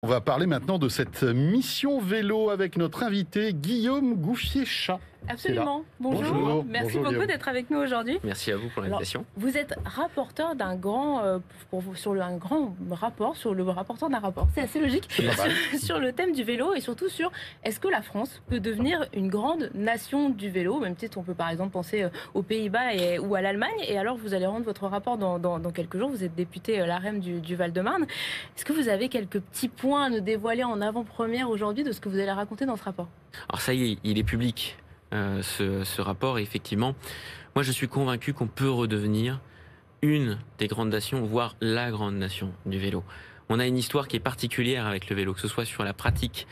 On va parler maintenant de cette mission vélo avec notre invité Guillaume Gouffier-Chat. Absolument. Bonjour. Bonjour. Merci Bonjour, beaucoup Guillaume. d'être avec nous aujourd'hui. Merci à vous pour l'invitation. Vous êtes rapporteur d'un grand, un grand rapport, sur le rapporteur d'un rapport, c'est assez logique, sur le thème du vélo et surtout sur est-ce que la France peut devenir une grande nation du vélo, même peut-être on peut par exemple penser aux Pays-Bas ou à l'Allemagne. Et alors vous allez rendre votre rapport dans quelques jours, vous êtes député LaREM du Val-de-Marne. Est-ce que vous avez quelques petits points à nous dévoiler en avant-première aujourd'hui de ce que vous allez raconter dans ce rapport? Alors ça y est, il est public. Ce rapport, et effectivement, moi je suis convaincu qu'on peut redevenir une des grandes nations, voire la grande nation du vélo. On a une histoire qui est particulière avec le vélo, que ce soit sur la pratique,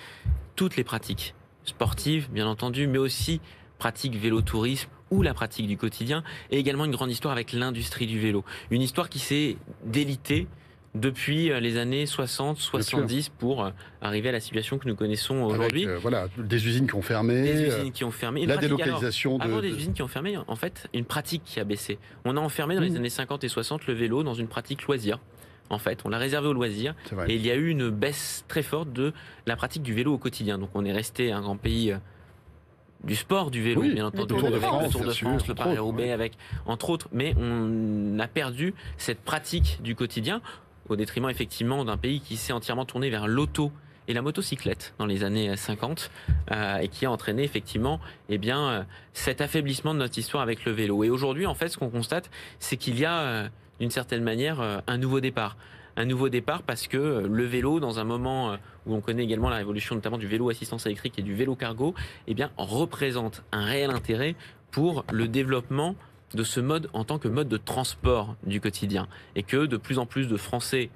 toutes les pratiques sportives, bien entendu, mais aussi pratique vélo-tourisme ou la pratique du quotidien, et également une grande histoire avec l'industrie du vélo. Une histoire qui s'est délitée depuis les années 60-70 pour arriver à la situation que nous connaissons aujourd'hui. Voilà, des usines qui ont fermé. Des usines qui ont fermé. La délocalisation avant des usines qui ont fermé, en fait, une pratique qui a baissé. On a enfermé dans les années 50 et 60 le vélo dans une pratique loisir. En fait, on l'a réservé au loisir. Et il y a eu une baisse très forte de la pratique du vélo au quotidien. Donc on est resté un grand pays du sport du vélo, bien entendu, le Tour de France, le Paris-Roubaix, avec entre autres, mais on a perdu cette pratique du quotidien au détriment effectivement d'un pays qui s'est entièrement tourné vers l'auto et la motocyclette dans les années 50 et qui a entraîné effectivement cet affaiblissement de notre histoire avec le vélo. Et aujourd'hui, en fait, ce qu'on constate, c'est qu'il y a d'une certaine manière un nouveau départ. Un nouveau départ parce que le vélo, dans un moment où on connaît également la révolution notamment du vélo assistance électrique et du vélo cargo, représente un réel intérêt pour le développement de ce mode en tant que mode de transport du quotidien. Et que de plus en plus de Français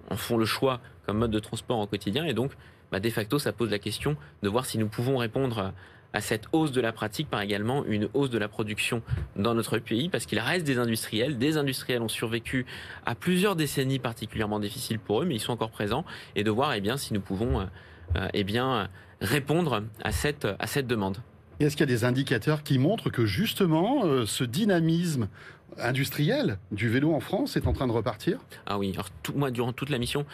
en font le choix comme mode de transport au quotidien. Et donc, de facto, ça pose la question de voir si nous pouvons répondre à cette hausse de la pratique par également une hausse de la production dans notre pays, parce qu'il reste des industriels. Des industriels ont survécu à plusieurs décennies particulièrement difficiles pour eux, mais ils sont encore présents. Et de voir si nous pouvons répondre à cette demande. Est-ce qu'il y a des indicateurs qui montrent que justement ce dynamisme industriel du vélo en France est en train de repartir? Ah oui, alors moi durant toute la mission,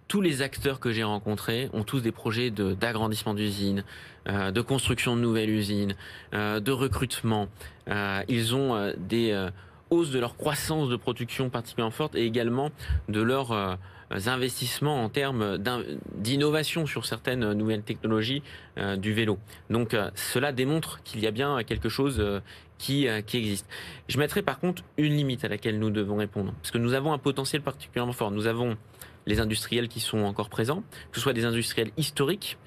tous les acteurs que j'ai rencontrés ont tous des projets d'agrandissement d'usines, de construction de nouvelles usines, de recrutement. Ils ont des hausses de leur croissance de production particulièrement forte et également de leur investissements en termes d'innovation sur certaines nouvelles technologies du vélo. Donc cela démontre qu'il y a bien quelque chose qui existe. Je mettrai par contre une limite à laquelle nous devons répondre, parce que nous avons un potentiel particulièrement fort. Nous avons les industriels qui sont encore présents, que ce soit des industriels historiques,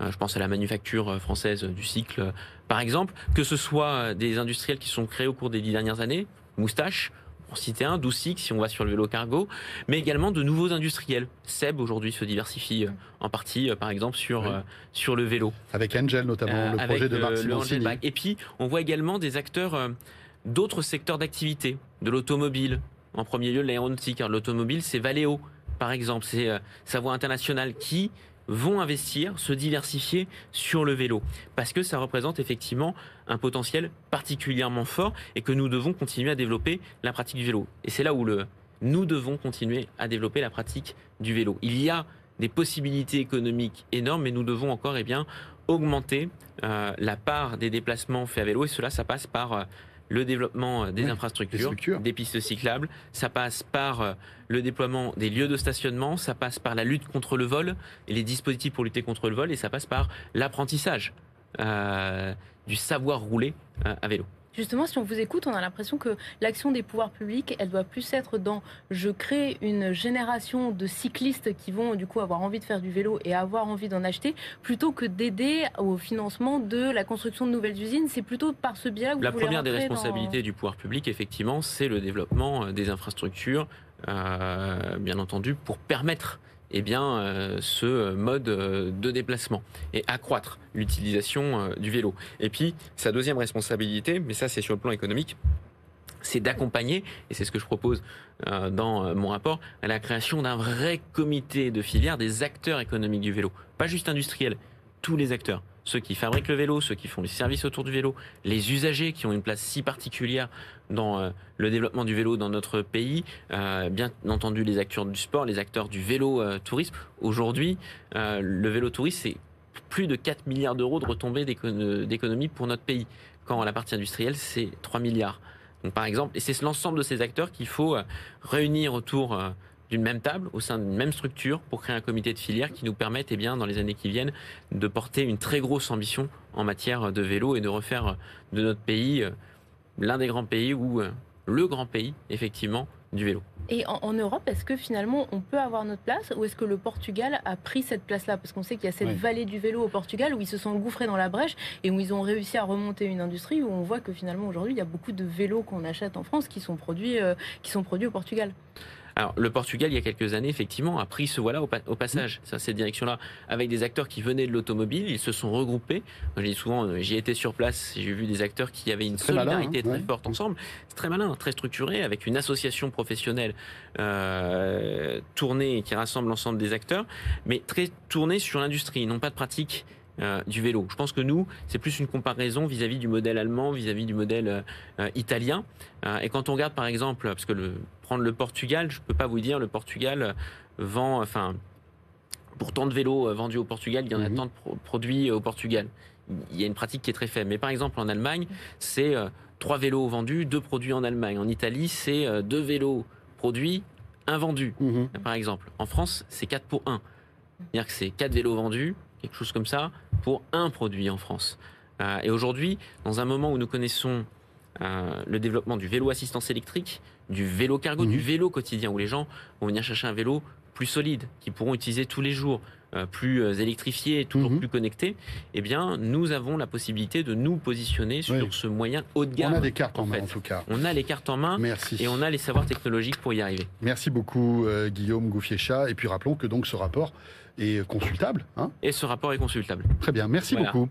je pense à la manufacture française du cycle par exemple, que ce soit des industriels qui sont créés au cours des 10 dernières années, Moustache, pour citer un, Doucix si on va sur le vélo cargo, mais également de nouveaux industriels. Seb aujourd'hui se diversifie en partie, par exemple, sur le vélo. Avec Angel notamment, le projet de Marc Simoncini. Et puis, on voit également des acteurs d'autres secteurs d'activité, de l'automobile, en premier lieu de l'aéronautique. L'automobile, c'est Valeo, par exemple, c'est Savoie International qui vont investir, se diversifier sur le vélo. Parce que ça représente effectivement un potentiel particulièrement fort et que nous devons continuer à développer la pratique du vélo. Et c'est là où nous devons continuer à développer la pratique du vélo. Il y a des possibilités économiques énormes, mais nous devons encore augmenter la part des déplacements faits à vélo. Et cela, ça passe par le développement des infrastructures, des pistes cyclables, ça passe par le déploiement des lieux de stationnement, ça passe par la lutte contre le vol et les dispositifs pour lutter contre le vol, et ça passe par l'apprentissage du savoir rouler à vélo. Justement, si on vous écoute, on a l'impression que l'action des pouvoirs publics, elle doit plus être dans « je crée une génération de cyclistes qui vont du coup avoir envie de faire du vélo et avoir envie d'en acheter », plutôt que d'aider au financement de la construction de nouvelles usines. C'est plutôt par ce biais-là que vous voulez rentrer. La première des responsabilités du pouvoir public, effectivement, c'est le développement des infrastructures, bien entendu, pour permettre ce mode de déplacement et accroître l'utilisation du vélo. Et puis, sa deuxième responsabilité, mais ça c'est sur le plan économique, c'est d'accompagner, et c'est ce que je propose dans mon rapport, à la création d'un vrai comité de filière des acteurs économiques du vélo. Pas juste industriels, tous les acteurs. ceux qui fabriquent le vélo, ceux qui font les services autour du vélo, les usagers qui ont une place si particulière dans le développement du vélo dans notre pays, bien entendu les acteurs du sport, les acteurs du vélo tourisme. Aujourd'hui, le vélo tourisme, c'est plus de 4 milliards d'euros de retombées d'économie pour notre pays, quand la partie industrielle, c'est 3 milliards. Donc, par exemple, et c'est l'ensemble de ces acteurs qu'il faut réunir autour d'une même table, au sein d'une même structure, pour créer un comité de filière qui nous permette, dans les années qui viennent, de porter une très grosse ambition en matière de vélo et de refaire de notre pays l'un des grands pays, ou le grand pays, effectivement, du vélo. Et en Europe, est-ce que finalement on peut avoir notre place, ou est-ce que le Portugal a pris cette place-là? Parce qu'on sait qu'il y a cette vallée du vélo au Portugal où ils se sont engouffrés dans la brèche et où ils ont réussi à remonter une industrie où on voit que finalement aujourd'hui il y a beaucoup de vélos qu'on achète en France qui sont produits au Portugal. Alors, le Portugal, il y a quelques années, effectivement, a pris ce voilà au passage, cette direction-là, avec des acteurs qui venaient de l'automobile. Ils se sont regroupés. J'ai souvent, j'ai été sur place, j'ai vu des acteurs qui avaient une solidarité très forte ensemble. C'est très malin, très structuré, avec une association professionnelle tournée qui rassemble l'ensemble des acteurs, mais très tournée sur l'industrie, non pas de pratique du vélo. Je pense que nous, c'est plus une comparaison vis-à-vis du modèle allemand, vis-à-vis du modèle italien. Et quand on regarde, par exemple, parce que prendre le Portugal, je ne peux pas vous dire, le Portugal vend, pour tant de vélos vendus au Portugal, il y en a tant de produits au Portugal. Il y a une pratique qui est très faible. Mais par exemple, en Allemagne, c'est 3 vélos vendus, 2 produits en Allemagne. En Italie, c'est 2 vélos produits, 1 vendu, par exemple. En France, c'est 4 pour 1. C'est-à-dire que c'est 4 vélos vendus, quelque chose comme ça, pour 1 produit en France. Et aujourd'hui, dans un moment où nous connaissons le développement du vélo assistance électrique, du vélo cargo, du vélo quotidien, où les gens vont venir chercher un vélo plus solide, qu'ils pourront utiliser tous les jours, plus électrifié, toujours plus connecté, eh bien, nous avons la possibilité de nous positionner sur ce moyen haut de gamme. On a des cartes en main, en tout cas. On a les cartes en main. Merci. Et on a les savoirs technologiques pour y arriver. Merci beaucoup, Guillaume Gouffier-Cha. Et puis rappelons que donc ce rapport est consultable. Et ce rapport est consultable. Très bien, merci beaucoup.